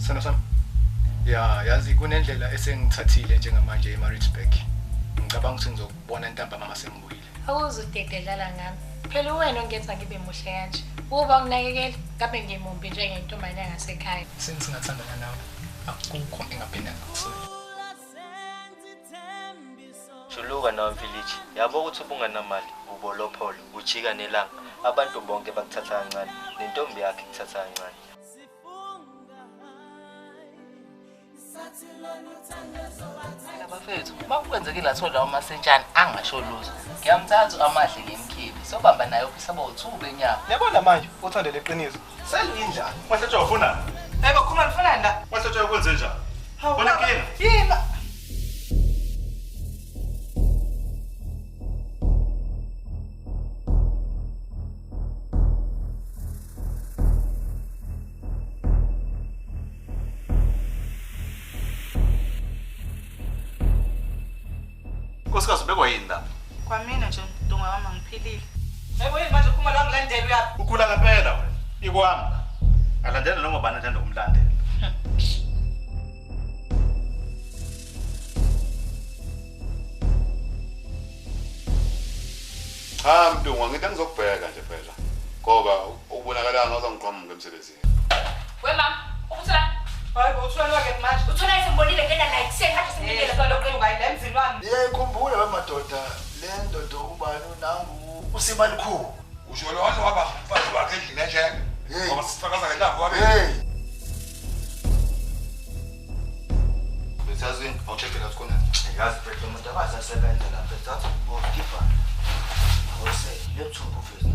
Sana sami. Ya, yazi kunendlela esengithathile njengamanje eMaritzburg. Ngicabanga ukuthi ngizokubona intamba mama sengibuyile. Awuzudededlala ngami. Phela wena ongenza ngibe muhle kanje. Uba nginakekela, ngabe ngimumbi njengentombazane yangasekhaya. Singathandana nawe. Akukho engaphinde ngakusole. Juluka nawe village. Yabo ukuthi ubunganamali, ubolopholo, ujika nelanga. Abantu bonke bakuthatha kancane, nentombi yakhe ikuthatha kancane. Bafethu, makwenzekile athola umasentshana angasho lutho. Ngiyamthatha amahle ngemkhibi. Sobamba naye ofisa bo2 benyama. Yabona manje uthandele iqiniso. Selindla. Wasetshwa ufuna? Bakhuluma lifanana la. Wasetshwa ukwenze njani? Wona kina? Yima. Nkosikazi ubekwa yini la? Kwamina nje Mdunga wami ngiphilile. Yebo yini manje uphuma la ngilandela uyaphi? Ukhula ngempela wena. Ikwami. Alandela noma bani athanda ukumlandela. Mdunga ngithi angizokubheka nje phela. Ngoba ubonakala ngathi ngiqhamuka emsebenzini. We mama, ubuthula. Hayi bo uthula lokho manje. Uthula isimbonile ngena naye kuseni kade sinikele lokho ungayi emzini wami. Ngiyayikhumbula wemadoda le ndodo ubani nangu uSimalikhulu. Usho lo wathi waba umfazi wakhe endlini esheke. Ngoba sifakaza ngelanga wabe. Besazini awucheck la khona. Yazi phela umuntu abazasebenza lapha ezathi ubokipa. Awuse laptop office.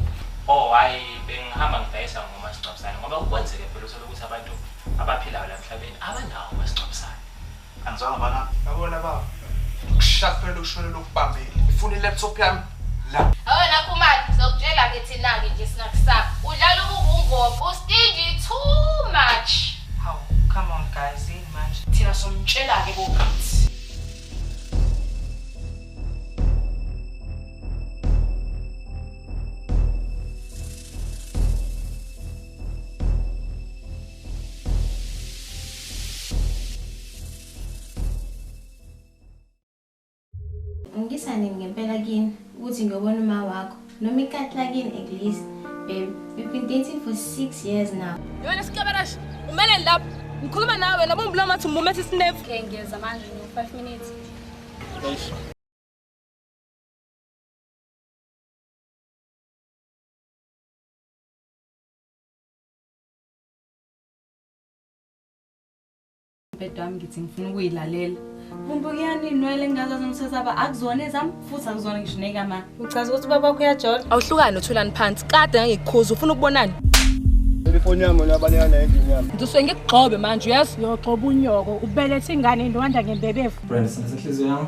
Oh hayi bengihamba ngidayisa ngomasicwabisana ngoba ukwenzeke phela ukuthi abantu abaphilayo la emhlabeni abanawo umasicwabisana. Angizwanga bana. Yabona baba. Ukushaka phela ushone lokubambile. Ifuna ilaptop yami la. Awena Khumalo, ngizokutshela ke thina ke nje sinakusapha. Udlala ubungogo, ustingy too much. Hawu, come on guys, yini manje? Thina somtshela ke bokuthi. Ngisane ngempela kini ukuthi ngiyobona uma wakho noma ikatla kini English babe we've been dating for 6 years now. Yona sikabarash umele lapho ngikhuluma nawe labo ngibula mathi umomethi isinefu. Okay ngiyeza manje no 5 minutes. Eish. Bedwami ngithi ngifuna ukuyilalela. Umbukiyani inwele ngingazazi umsesaba akuzona ezami futhi akuzona ngisho nekama. Uchaza ukuthi baba wakho uyajola. Awuhlukani uthulani phansi. Kade ngangikukhuza ufuna ukubonani? Telefoni yami nabaliyana endlini yami. Ngizoswe ngikugxobe manje uyazi uyogxoba unyoko ubelethe ingane indwanda ngembebefu. Brand sinasehliziyo yami.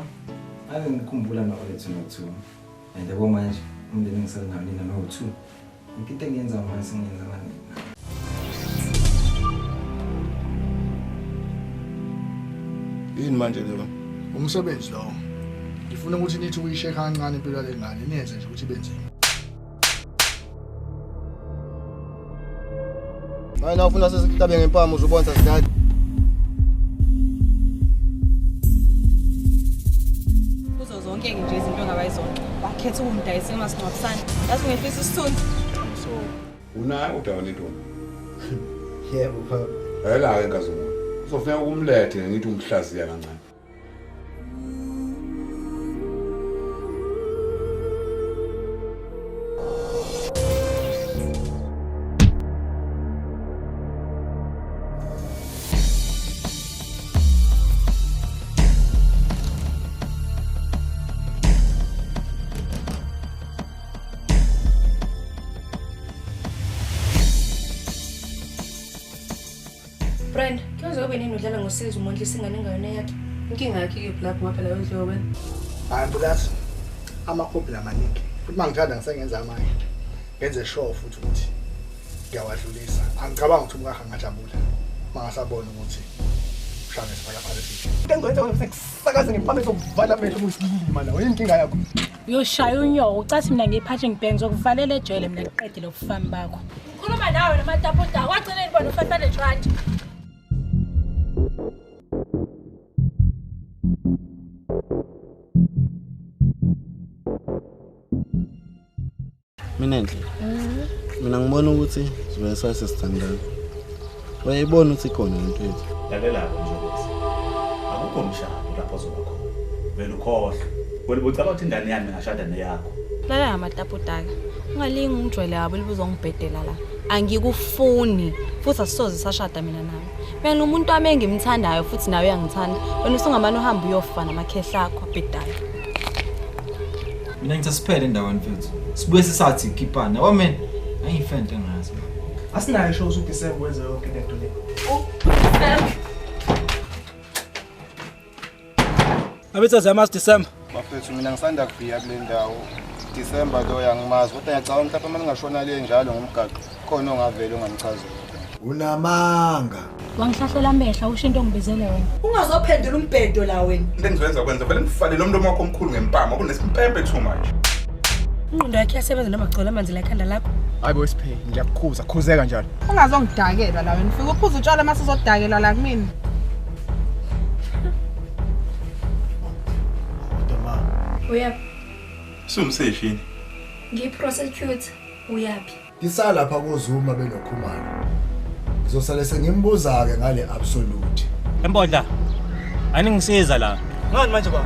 Ake ngikhumbula nolethu no2. And yabo manje umndeni ngisenawo nina no2. Into engiyenza manje singenza manje. Yini manje lo? Umsebenzi lo. Ngifuna ukuthi nithi uyisheka kancane impilo lengane niyenze nje ukuthi benzeni. Manje ufuna sesitabe ngempama uzobona sidali. Kuzo zonke nje izinto ongabayizona. Bakhetha ukumdayisa emasingcwabisana. Yazi ngefisa isithunzi. So, Unayo udawona intombi. yebo pha. Hela ke nkazuma. Uzofika ukumlethe ngithi umhlaziya kancane. Brand, kwenza ube nini udlala ngosizo umondlisa ingane engane yakhe? Inkinga yakhe ke black waphela wedlobe. Hayi mbulazi. Amakhophi lamaningi. Futhi mangithanda ngisengenza amanye. Ngenze sure futhi ukuthi ngiyawadlulisa. Angicabanga ukuthi umkaha ngajabula. Mangasabona ukuthi ushane sifaka phakathi. Ngengwenza ngisekusakaza ngempama sokuvala amehlo musilima nawe inkinga yakho. Uyoshaya unyoko ucathi mina ngiphathe ngibhenze ukuvalela ejele mina ngiqedile ukufamba bakho. Ukhuluma nawe namatapoda wagcina ibona u500 rand. Mina nje. Mina ngibona ukuthi sibe sasesithandana. Wayibona ukuthi khona lento yethu. Lalela nje. Akukho umshado lapho zoba khona. Vele ukhohle. Wena ubucaba ukuthi ingane yami ngashada neyakho. Lalela ngamataputaka. Ungalingi umjwele wabo libuzongibhedela la. Angikufuni futhi asisoze sashada mina nawe. Mina umuntu wami engimthandayo futhi nawe uyangithanda. Wena usungamane uhamba uyofa namakhehla akho abhedayo. Mina ngithi siphele endaweni mfethu. Sibuye sisathi ikhipana. Yabo mina ayifente ngazi. Asinayo show ukuthi December wenze yonke lento le. Abethu zama December. Bafethu mina ngisanda kufika kule ndawo. December lo yangimazi kodwa ngiyacabanga mhlawumbe uma ngingashona le njalo ngomgaqo khona ongavela ongamchazela. Unamanga. Wangihlahlela amehla usho into ngibizele wena. Ungazophendula umbhedo la wena. Into engizoyenza kwenza vele ngifale lo mntu wakho omkhulu ngempama kunesimpempe too much. Ingqondo yakhe yasebenza noma gcola amanzi la ekhanda lakho. Hayibo Siphe, ngiyakukhuza, khuzeka njalo. Ungazongidakelwa la wena. Ufika uphuza utshwala mase uzodakelwa la kumina. Uyaphi? Sumseshini. Ngiprosecute uyaphi? Isala lapha kuZuma benokhumana. Ngizosale sengimbuza ke ngale absolute. Embodla. Aningisiza la. Ngani manje ba?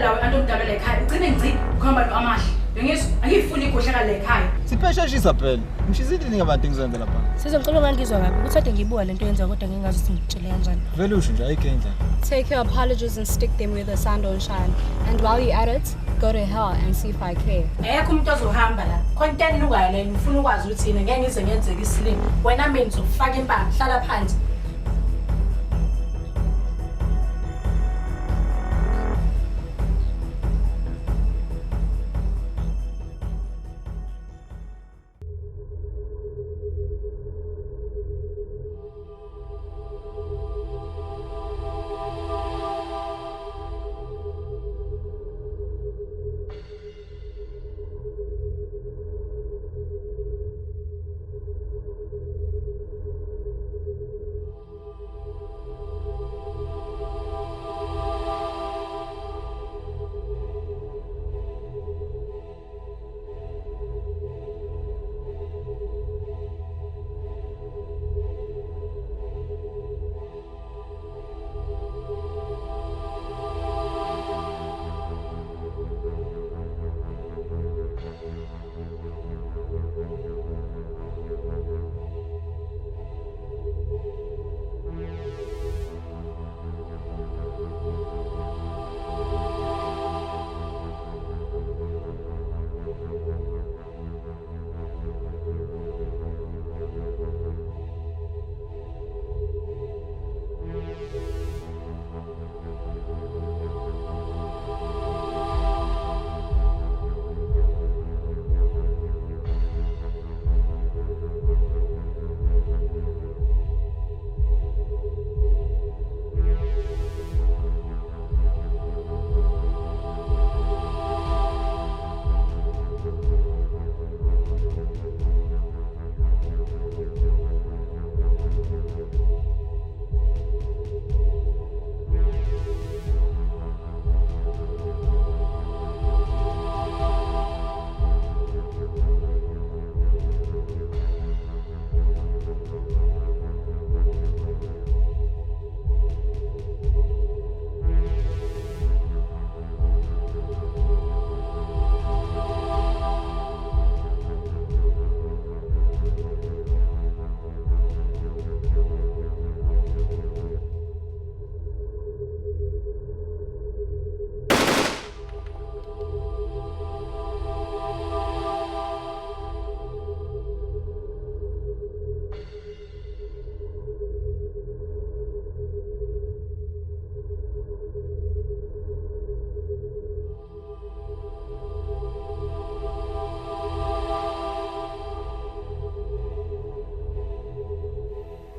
Lawe antomdabela ekhaya. Ugcine ngci ukhamba lo amahle. Ngiyizwa angifuni ikhohleka la ekhaya. Siphesheshisa phela. Ngishizile ningabantu engizenze lapha. Sizocela ngangizwa ngapi ukuthi ade ngibuka lento yenza kodwa ngingazi ukuthi ngitshele kanjani. Vele usho nje ayikho indlela. Take your apologies and stick them where the sun don't shine. And while you're at it, go to hell and see if I care. Ekho umuntu ozohamba la. Content ukayo la ngifuna ukwazi ukuthi yini ngeke ngize ngenzeke isilimo. Wena mina ngizofaka impama, hlala phansi.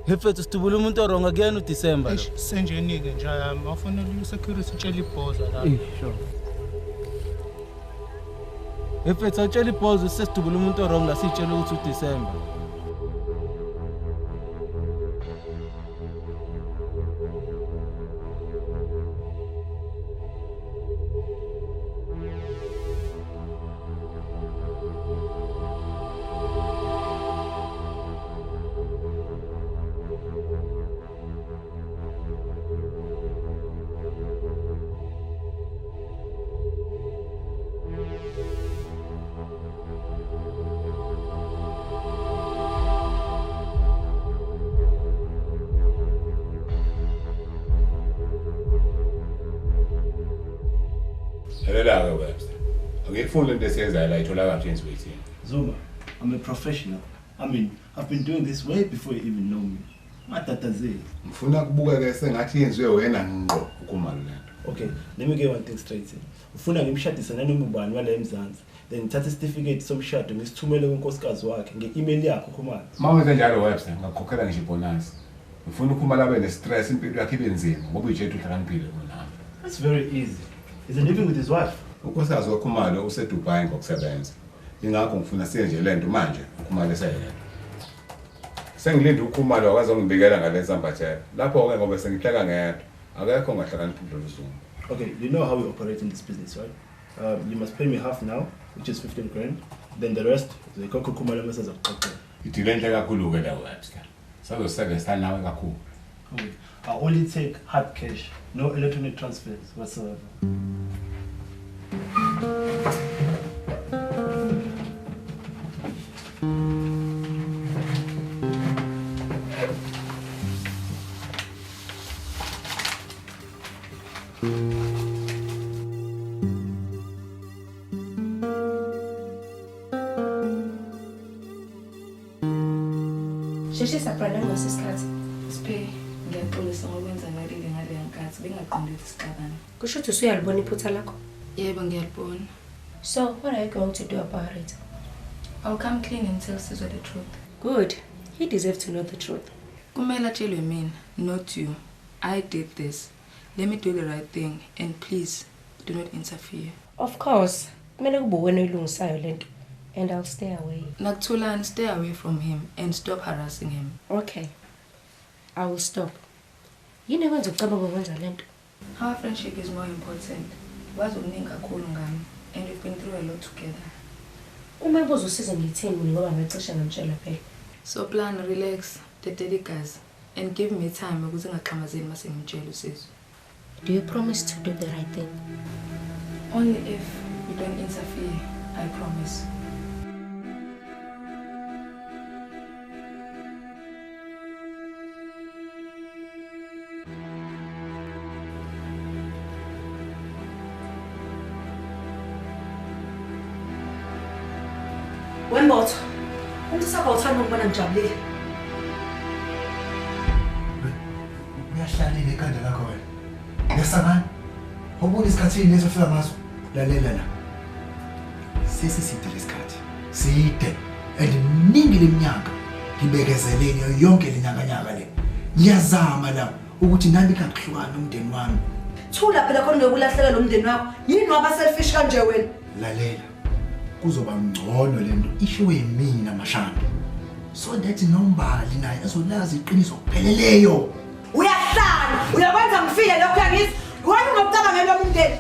Hefethu sidubula umuntu orong again uDecember. Senjenike nje yami afanele security tshela ibhoza la. Sure. Hefethu awutshela ibhoza sesidubula umuntu orong la sitshela ukuthi uDecember. Hello, Webster. Angekufuni lento esiyenzayo la itholakala nje enziwethini. Zuma, I'm a professional. I mean, I've been doing this way before you even know me. Matatazeli. Ngifuna kubukeke sengathi yenziwe wena ngqo ukhumalo lento. Okay, let me get one thing straight here. Ufuna ngimshadise nanoma ubani wala eMzansi. Then ngithatha isitifiketi somshado ngisithumele kunkosikazi wakhe nge-email yakho Khumalo. Mawuyenza njalo Webster, ngakukhokhela ngisho ibonus. Ngifuna ukhumalo abe ne-stress impilo yakhe ibe nzima ngoba uyijethe uhlakaniphile mina. That's very easy. He's living with his wife. Unkosikazi waKhumalo useDubai ngokusebenza. Ingakho ngifuna siyenze lento manje uKhumalo eseyena. Sengilinde uKhumalo wakwazi ungibikela ngale nsambathela. Lapho ke ngoba sengihleka ngedwa. Akekho ngahlakaniphile loZuma. Okay, you know how we operate in this business, right? You must pay me half now, which is 15 grand. Then the rest, the Khumalo message of okay. Idile enhle kakhulu ke la Webster. Sazosebenza nawe kakhulu. Okay. I only take hard cash, no electronic transfers whatsoever. Sheshisa brother ngosisikhathi. Siphe ngiyaxolisa ngokwenza ngalile ngale nkathi bengaqondile isixabano. Kusho ukuthi usuyalibona iphutha lakho? Yebo ngiyalibona. So, what are you going to do about it? I'll come clean and tell Sizwe the truth. Good. He deserves to know the truth. Kumele atshelwe mina, not you. I did this. Let me do the right thing and please do not interfere. Of course. Kumele kube wena oyilungisayo lento. And I'll stay away. Nakuthulani, stay away from him and stop harassing him. Okay. I will stop. Yini ekwenza ucabanga ukwenza lento? Our friendship is more important. Wazi uningi kakhulu ngami and we've been through a lot together. Uma ibuza usize ngithini ngoba ngicishe ngamtshela phela. So plan, relax, tetele igazi and give me time ukuze ngaxhamazeli mase ngimtshela usizo. Do you promise to do the right thing? Only if you don't interfere, I promise. Wembotho. Umuntu sakho uthanda ukubona ngijabulile. Uyahlalile ikhanda lakho wena. Ngesangani? Ubona isikhathini leso fika ngaso. Lalela la. Sesiside lesikhathi. Side. Eliningi leminyaka. Ngibekezeleni yonke lenyakanyaka le. Ngiyazama la ukuthi nami kangihlukana umndeni wami. Thula phela khona ngokulahleka lo mndeni wakho. Yini waba selfish kanje wena? Lalela. Kuzoba ngcono lento ishiwe yimina mashana. So that nombali naye azolazi iqiniso kupheleleyo. Uyahlala, uyakwenza ngifile lokho yangizwa. Wena ungakucaba ngelo umndeni.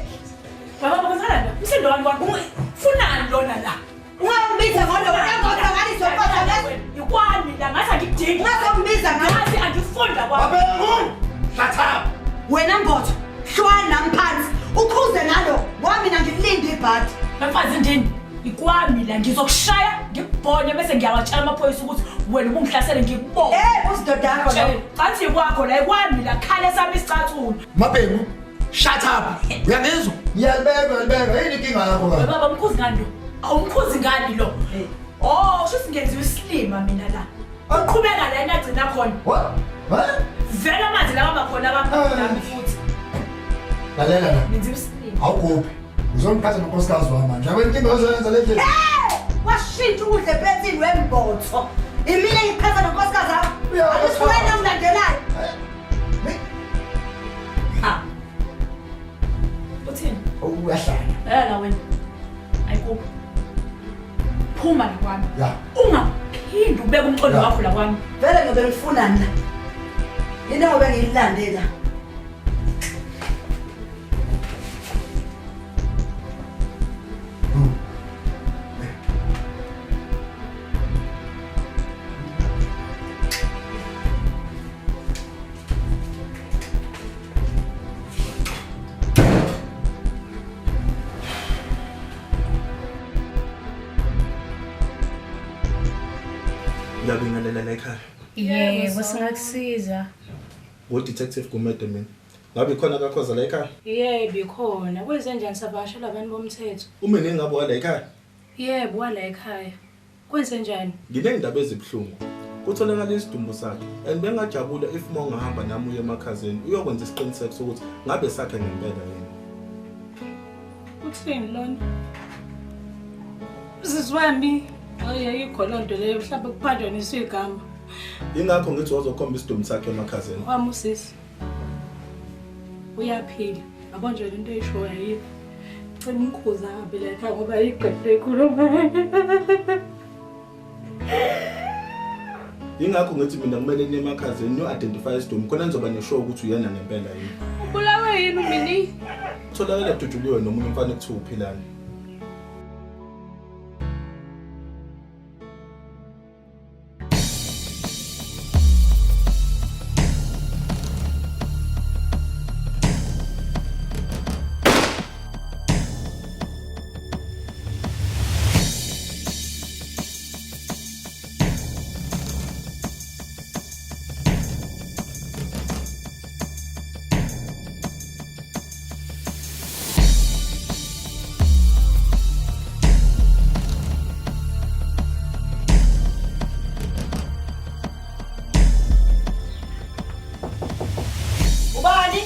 Baba bakwenzana la. Umsindo wami kwakho. Funani lona la. Ungambiza ngoba wena ngizokwazi ukwenza leso. Ikwani la ngathi angikudingi. Ngizombiza ngathi angifunda kwami. Babengu. Shut up. Wena Mbotho, hlwana phansi. Ukhuze nalo. Wami mina ngilinde ibhadi. Mfazi ndini. Ikwami la ngizokushaya ngikubone bese ngiyawatshela amaphoyisa ukuthi wena ubungihlasele ngikubona. Usidoda yakho la. Cathi kwakho la ikwami la khale sami isicathulo. Mabengu. Shut up. Uyangizwa? Ngiyalibeka yini inkinga yakho la? Baba mkhuzi ngani lo? Awumkhuzi ngani lo? Oh, shuthi ngenziwe islima mina la. Uqhubeka la enagcina khona. What? Vela manje la baba khona abamhlami futhi. Lalela la. Ngenziwe islima. Awukuphi. Ngizongiphatha nonkosikazi wami manje. Akwenkinga ozoyenza le. Washintsha ukudle phezini wembotho. Imile ngiphatha nonkosikazi wakho. Wena ungadelayo. Ha. Uthini? Uyahlala. La wena. Ayikho. Phuma la kwami. Ya. Ungaphindi ubeke umqondo wakho la kwami. Vele ngobe ngifuna mina. Yini ngobe ngiyilandela. Ngiyabingelela la ekhaya. Yebo, singakusiza. Ngo-Detective Gumede mina. Ngabe khona kakhoza la ekhaya? Yebo, ikhona. Kwenze njani savashela abantu bomthetho? Uma ningabe wala ekhaya? Yebo, wala ekhaya. Kwenze njani? Nginey'ndaba ezibuhlungu. Kutholakala isidumbu sakhe. And bengajabula if uma ungahamba nami uye emakhazeni uyokwenza isiqiniseko sokuthi ngabe sakhe ngempela yini. Uthini lona? Sizwami. Ayikho lonto leyo mhlawumbe kuphanjaniswa igama. Yingakho ngithi wazokhomba isidumbu sakhe emakhazeni. Wami usisi. Uyaphila. Yabo nje lento eyishoya yini? Cela umkhuza ahambe la ekhaya ngoba yiqede ikhuluma. Yingakho ngithi mina kumele niye emakhazeni niyo-identify isidumbu khona nizoba neshow ukuthi uyena ngempela yini. Ubulawe yini umini? Tholakala duduliwe nomunye umfana ekuthiwa uphilani. Ubani?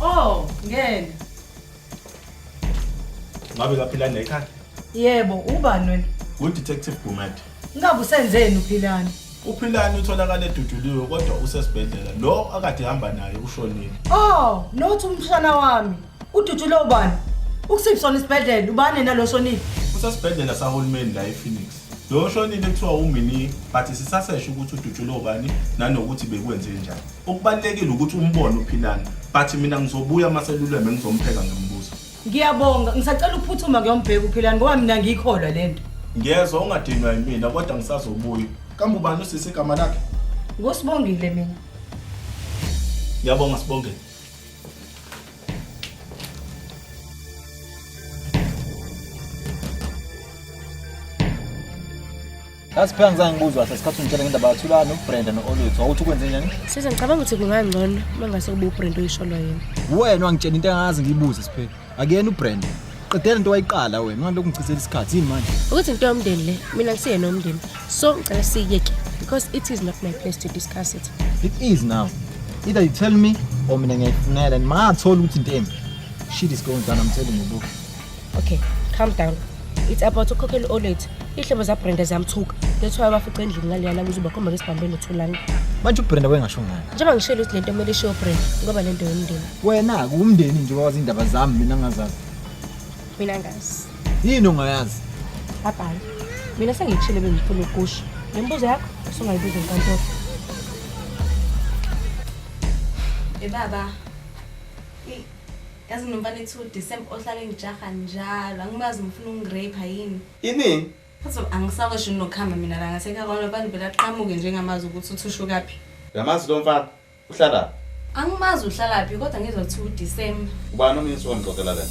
Oh, ngene. Ngabe kaphilani la ekhaya? Yebo, ubani wena? U-Detective Gumede. Ngabe usenzeni uphilani? Uphilani utholakala eduduliwe kodwa usesibhedlela. Lo akade hamba naye ushonile. Oh, nothi umshana wami. Ududule ubani? Ukusiphisona isibhedlela, ubani nalo shonile? Usesibhedlela sahulumeni la ePhoenix. Lo shonile kuthiwa uMini but sisasesha ukuthi udutshule ubani nanokuthi bekwenze njani. Okubalekile ukuthi umbone uphilani but mina ngizobuya maseluleme ngizompheka ngembuzo. Ngiyabonga, ngisacela ukuphuthuma kuyombheka uphilani ngoba mina ngiyikholwa lento. Ngiyezwa ungadinwa yimina kodwa ngisazobuya. Kambe ubani usisi igama lakhe? Ngosibongile mina. Ngiyabonga Sibongile. Asiphanga ngizange ngibuzwa sesikhathi ngitshela ngendaba yathula noBrenda noOlutho. Awuthi ukwenze njani? Size ngicabanga ukuthi kungangcono uma ngase kube uBrenda oyisholwa yena. Wena wangitshela into engazi ngiyibuze siphela. Akuyena uBrenda. Qedela into wayiqala wena. Ngaloku ngicithela isikhathi yini manje? Ukuthi into yomndeni le, mina ngisiyena nomndeni. So ngicela siyeke because it is not my place to discuss it. It is now. Either you tell me or mina ngiyayifunela and mangathola ukuthi into embi. Shit is going down, I'm telling you, bro. Okay, calm down. It's about ukhokhela olethu. Ihlebo zaBrenda ziyamthuka. Lethiwa bafica endlini ngaliyana kuzoba khomba ngesibambeni nothulani. Manje uBrenda wengasho ngani? Njengoba ngishilo ukuthi lento kumele ishiwo Brenda ngoba lento yomndeni. Wena kumndeni nje kwazi indaba zami mina ngazazi. Mina ngazi. Yini ongayazi? Bye. Mina sengikushilo bengifuna ukusho. Lembuzo yakho usungayibuza enkantolo. Baba. Yazi nomfana ethi uDecember ohlala ngijaha njalo. Angimazi ngifuna ungirape yini. Ini? Futhi angisakasho nokuhamba mina la ngasekhaya kwalo abantu vela aqhamuke njengamazi ukuthi uthusho kaphi. Yamazi lo mfana uhlala. Angimazi uhlalaphi kodwa ngizwa ukuthi uDecember. Ubani omnyisi wangixoxela la?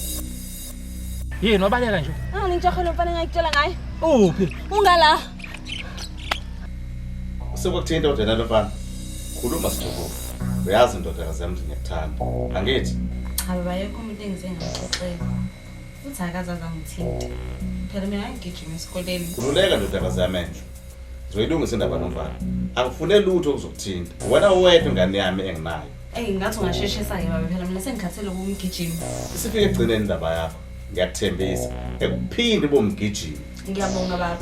Yini wabaleka nje? Ngijaha lo mfana engayitshela ngaye. Uphi? Ungala. Usekuthinta udela lo mfana. Khuluma sithoko. Uyazi indoda yami ngiyakuthanda. Angithi? Cha bayekho umuntu engizengaxoxela. Futhi akazazi angithinta. Phela mina ngigijima esikoleni. Khululeka ndoda yami nje. Zoyilungisa indaba nomfana. Angifune lutho okuzokuthinta. Wena wedwa ingane yami enginayo. Ngathi ungasheshisa ke baba phela mina sengikhathele ukumgijima. Isifike egcineni indaba yakho. Ngiyakuthembisa. Ekuphinde bomgijima. Ngiyabonga baba.